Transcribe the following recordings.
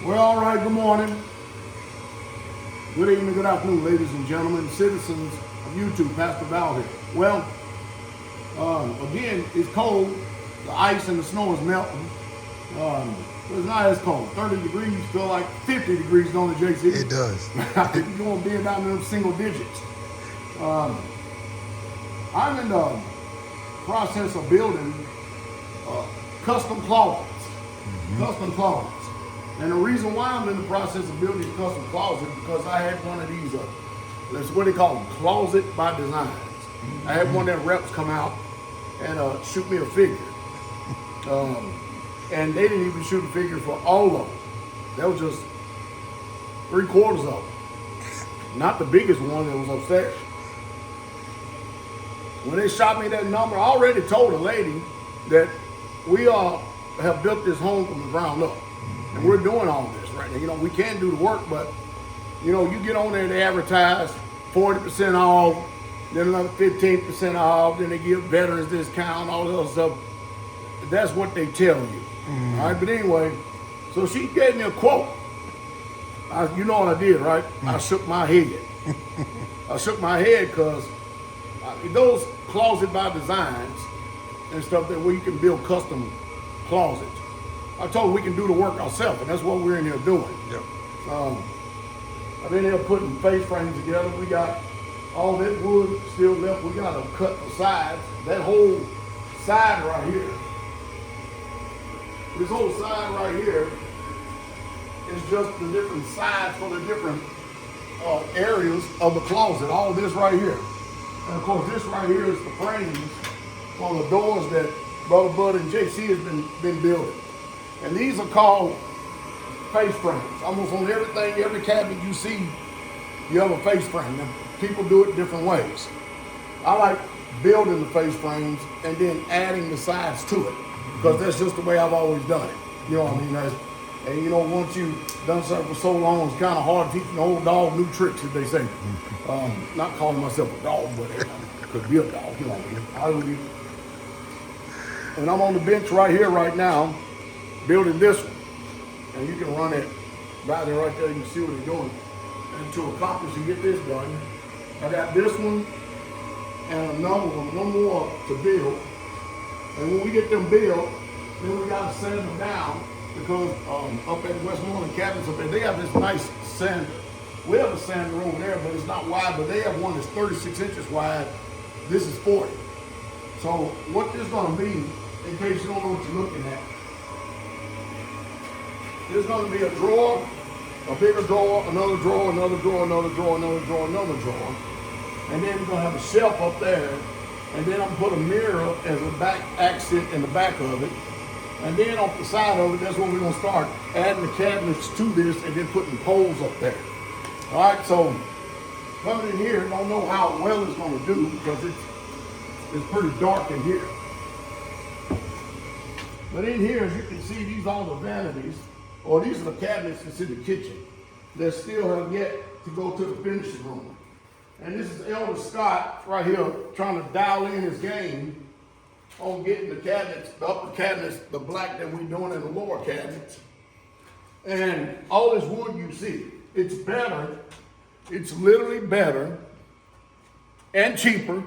Well, all right, good morning. Good evening, good afternoon, ladies and gentlemen, citizens of YouTube, Pastor Val here. Well, again, it's cold. The ice and the snow is melting. But it's not as cold. 30 degrees feel like 50 degrees, don't it, JC? It does. You're going to be down in those single digits. I'm in the process of building custom closets. Custom closets. And the reason why I'm in the process of building these custom closets is because I had one of these, that's what they call them, closet by designs. I had one of their reps come out and shoot me a figure. And they didn't even shoot a figure for all of them. That was just 3/4 of them. Not the biggest one that was upstairs. When they shot me that number, I already told the lady that we have built this home from the ground up. And we're doing all this right now. You know, we can do the work, but you know, you get on there, they advertise 40% off, then another 15% off, then they give veterans discount, all this other stuff. That's what they tell you. All right, but anyway, so she gave me a quote. You know what I did, right? I shook my head. I shook my head because those closet by designs and stuff that where you can build custom closets. I told her we can do the work ourselves, and that's what we're in here doing. Yep. I've been here putting face frames together. We got all that wood still left. We got to cut the sides. That whole side right here, this whole side right here is just the different sides for the different areas of the closet. All this right here. And of course, this right here is the frames for the doors that Brother Bud and JC has been building. And these are called face frames. Almost on everything, every cabinet you see, you have a face frame. Now, people do it different ways. I like building the face frames and then adding the sides to it because that's just the way I've always done it. You know what I mean? And you know, once you've done something for so long, it's kind of hard teaching the old dog new tricks, as they say. Not calling myself a dog, but I could be a dog. You know what I mean? And I'm on the bench right here right now, building this one. And you can run it right there, you can see what they're doing. And to accomplish and get this done, I got this one and another one more to build. And when we get them built, then we gotta sand them down because up at Westmoreland Cabinets up there, they have this nice sander. We have a sander over there, but it's not wide, but they have one that's 36 inches wide. This is 40. So what this is gonna be, in case you don't know what you're looking at, there's going to be a drawer, a bigger drawer, another drawer, another drawer, another drawer, another drawer, another drawer. And then we're going to have a shelf up there. And then I'm going to put a mirror as a back accent in the back of it. And then off the side of it, that's when we're going to start adding the cabinets to this and then putting poles up there. All right, so coming in here, don't know how well it's going to do because it's pretty dark in here. But in here, as you can see, these are the vanities. Or these are the cabinets that's in the kitchen that still have yet to go to the finishing room. And this is Elder Scott right here trying to dial in his game on getting the cabinets, the upper cabinets, the black that we're doing in the lower cabinets. And all this wood you see, it's better, it's literally better and cheaper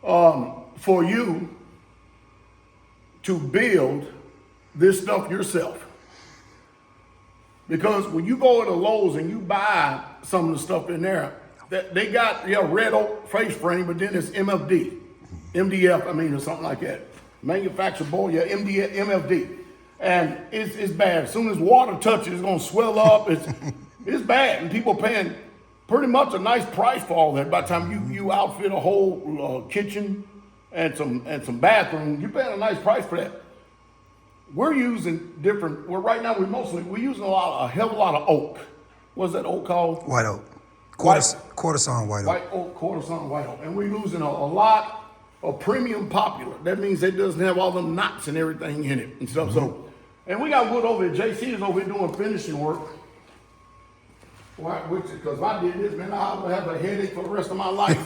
for you to build this stuff yourself. Because when you go to Lowe's and you buy some of the stuff in there, they got red oak face frame, but then it's MDF, or something like that. Manufactured board, MFD. And it's bad. As soon as water touches, it's gonna swell up. It's bad, and people paying pretty much a nice price for all that. By the time you outfit a whole kitchen and some bathroom, you're paying a nice price for that. We're using different. Right now we're using a hell of a lot of oak. What's that oak called? White oak. Quarter-sawn white oak. White oak, quarter-sawn white oak, and we're using a lot of premium popular. That means it doesn't have all them knots and everything in it and stuff. So, and we got wood over here. JC is over here doing finishing work. Because if I did this, man, I would have a headache for the rest of my life.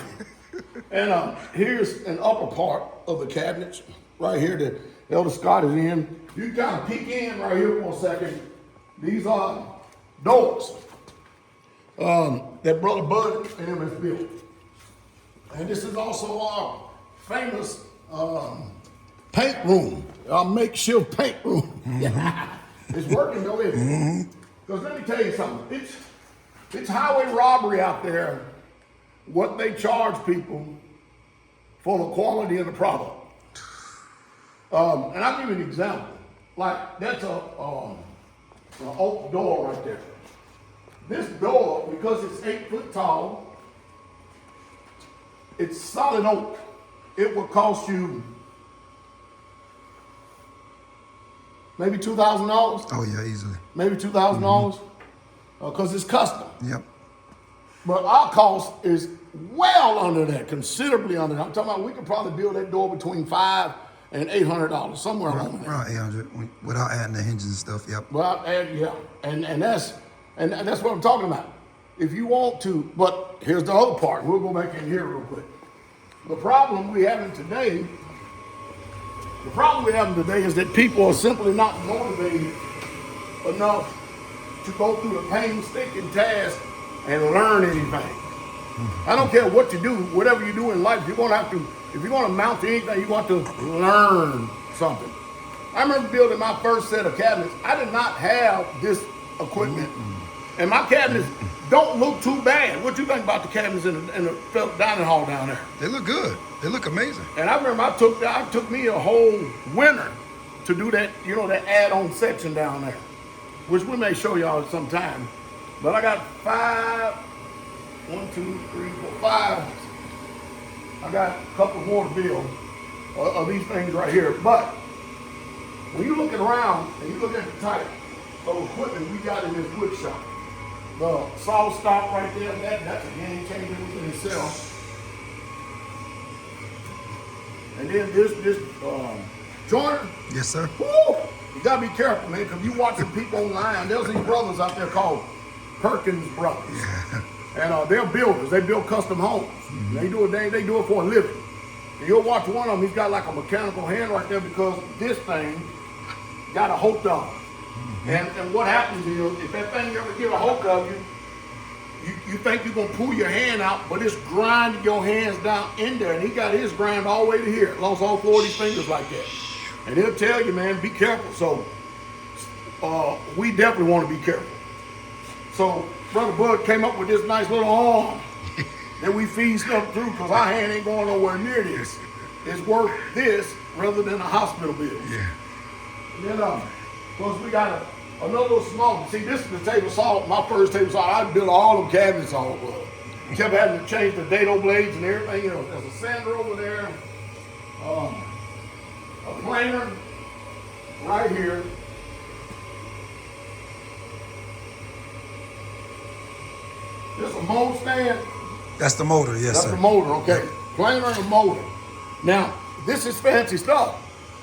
And here's an upper part of the cabinets right here that Elder Scott is in. You kind of peek in right here for a second These are doors that Brother Bud and him has built. And this is also our famous paint room, our makeshift paint room. It's working though, isn't it? Because let me tell you something. It's highway robbery out there, what they charge people for the quality of the product. And I'll give you an example. Like, that's an oak door right there. This door, because it's 8 foot tall, it's solid oak. It will cost you maybe $2,000. Oh yeah, easily. Maybe $2,000, because it's custom. Yep. But our cost is well under that, considerably under that. I'm talking about we could probably build that door between $500 and $800, somewhere along there. Around 800 without adding the hinges and stuff. Yep. Well, and that's what I'm talking about. If you want to, but here's the other part. We'll go back in here real quick. The problem we having today is that people are simply not motivated enough to go through the painstaking task and learn anything. I don't care what you do, whatever you do in life, if you're going to mount to anything, you're going to learn something. I remember building my first set of cabinets. I did not have this equipment. And my cabinets don't look too bad. What you think about the cabinets in the dining hall down there? They look good. They look amazing. And I remember I took me a whole winter to do that, that add-on section down there, which we may show y'all sometime. But I got 5. I got a couple more to build of these things right here. But when you're looking around and you look at the type of equipment we got in this wood shop, the saw stop right there, that's a game changer within itself. And then this joiner. Yes, sir. Woo, you gotta be careful, man, because you watch some people online. There's these brothers out there called Perkins Brothers. Yeah. And they're builders. They build custom homes. They do it for a living. And you'll watch one of them. He's got like a mechanical hand right there because this thing got a hold of him. And what happens is, if that thing ever get a hold of you think you're gonna pull your hand out, but it's grinding your hands down in there. And he got his grind all the way to here. Lost all 4 of these fingers like that. And he'll tell you, man, be careful. So we definitely want to be careful. So Brother Bud came up with this nice little arm that we feed stuff through because our hand ain't going nowhere near this. It's worth this rather than a hospital bill. Yeah. And then, of course, we got another little small. See, this is the table saw, my first table saw. I built all them cabinets all over. Kept having to change the dado blades and everything. There's a sander over there, a planer right here. This is a mold stand. That's the motor, yes, That's sir. the motor, okay. Planer and a motor. Now, this is fancy stuff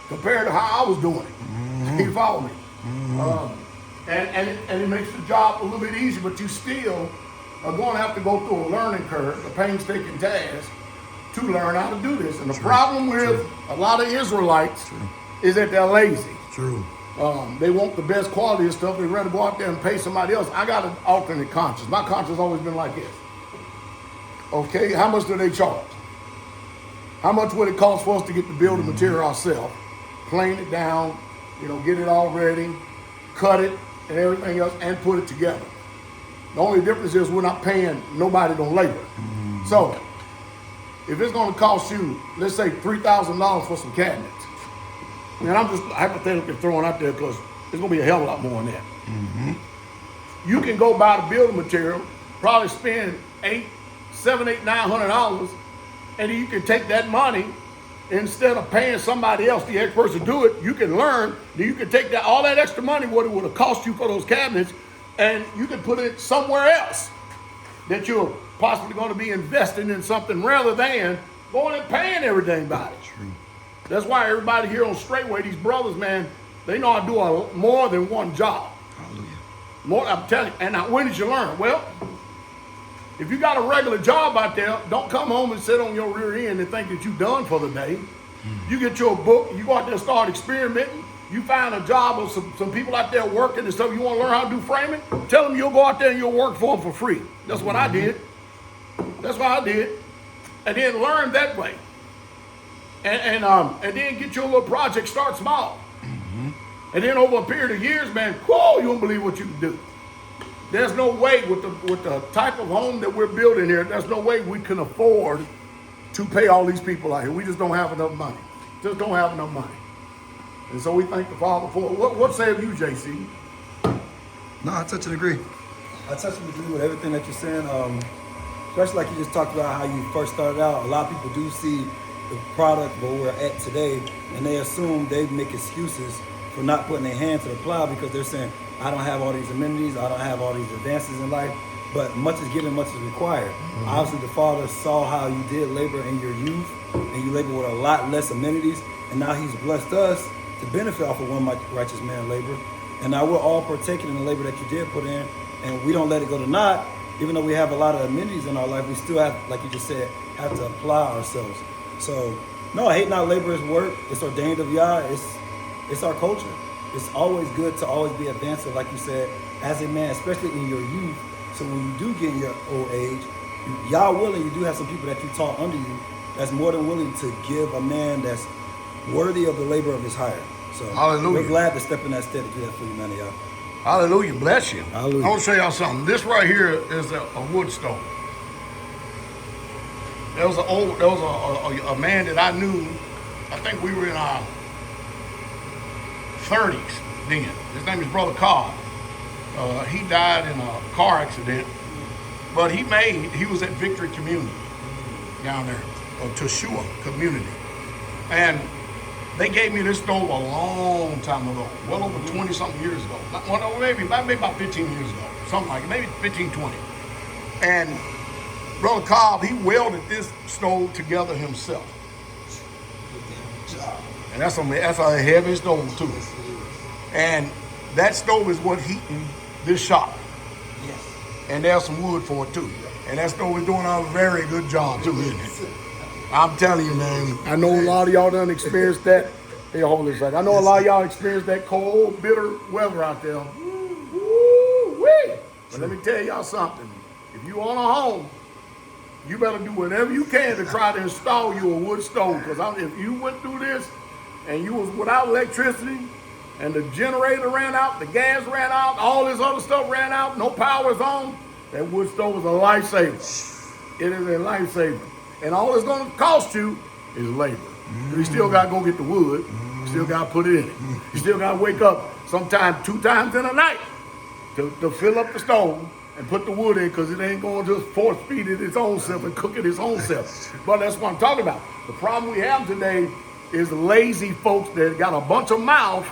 compared to how I was doing it. You follow me? And it makes the job a little bit easier, but you still are going to have to go through a learning curve, a painstaking task, to learn how to do this. And the problem with a lot of Israelites is that they're lazy. True. They want the best quality of stuff. They'd rather go out there and pay somebody else. I got an alternate conscience. My conscience has always been like this. Okay, how much do they charge? How much would it cost for us to get the building material ourselves, plane it down, get it all ready, cut it and everything else, and put it together? The only difference is we're not paying nobody no labor. So, if it's going to cost you, let's say $3,000 for some cabinets, and I'm just hypothetically throwing out there because it's going to be a hell of a lot more than that. You can go buy the building material, probably spend $800, $700, $800, $900, and then you can take that money instead of paying somebody else, the experts, to do it. You can learn. Then you can take all that extra money, what it would have cost you for those cabinets, and you can put it somewhere else that you're possibly going to be investing in something rather than going and paying everything about it. True. That's why everybody here on Straightway, these brothers, man, they know how to do more than one job. Hallelujah. I'm telling you. And now, when did you learn? Well, if you got a regular job out there, don't come home and sit on your rear end and think that you're done for the day. You get your book, you go out there and start experimenting. You find a job or some people out there working and stuff, you want to learn how to do framing, tell them you'll go out there and you'll work for them for free. That's what I did. That's what I did. And then learn that way. And then get your little project, start small. And then over a period of years, man, whoa, you won't believe what you can do. There's no way with the type of home that we're building here, there's no way we can afford to pay all these people out here. We just don't have enough money. Just don't have enough money. And so we thank the Father for it. What say of you, JC? No, I touch and agree. I touch and agree with everything that you're saying. Especially like you just talked about how you first started out. A lot of people do see the product where we're at today, and they assume they make excuses for not putting their hand to the plow because they're saying, I don't have all these amenities, I don't have all these advances in life, but much is given, much is required. Obviously, the Father saw how you did labor in your youth, and you labor with a lot less amenities, and now He's blessed us to benefit off of one righteous man labor. And now we're all partaking in the labor that you did put in, and we don't let it go to naught. Even though we have a lot of amenities in our life, we still have, like you just said, have to apply ourselves. So, no, hate not labor is work. It's ordained of Yah. It's our culture. It's always good to always be advanced, like you said, as a man, especially in your youth. So when you do get in your old age, Yah willing, you do have some people that you taught under you that's more than willing to give a man that's worthy of the labor of his hire. So Hallelujah. We're glad to step in that stead to do that for you, man of Yah. Hallelujah. Bless you. Hallelujah. I want to show y'all something. This right here is a wood stove. There was a man that I knew. I think we were in our 30s then. His name is Brother Cobb. He died in a car accident, but he was at Victory Community down there, or Teshua Community. And they gave me this stove a long time ago, well over 20-something years ago. Well, maybe about 15 years ago, something like it, maybe 15, 20. And Brother Cobb, he welded this stove together himself. And that's a heavy stove too. And that stove is what heating this shop. Yes. And there's some wood for it too. And that stove is doing a very good job too, isn't it? I'm telling you, man. I know a lot of y'all done experienced that. Hey, hold this second. I know a lot of y'all experienced that cold, bitter weather out there. Woo-wee. But let me tell y'all something. If you own a home, you better do whatever you can to try to install you a wood stove. Because if you went through this and you was without electricity and the generator ran out, the gas ran out, all this other stuff ran out, no power is on, that wood stove is a lifesaver. It is a lifesaver. And all it's going to cost you is labor. You still got to go get the wood. You still got to put it in it. You still got to wake up sometime 2 times in a night to fill up the stove and put the wood in, because it ain't going to just force feed it its own self and cook it its own self. But that's what I'm talking about. The problem we have today is lazy folks that got a bunch of mouth,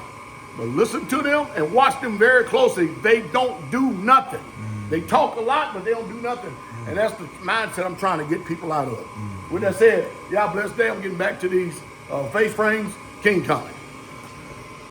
but listen to them and watch them very closely. They don't do nothing. They talk a lot, but they don't do nothing. And that's the mindset I'm trying to get people out of. With that said, y'all blessed day. I'm getting back to these face frames. King coming.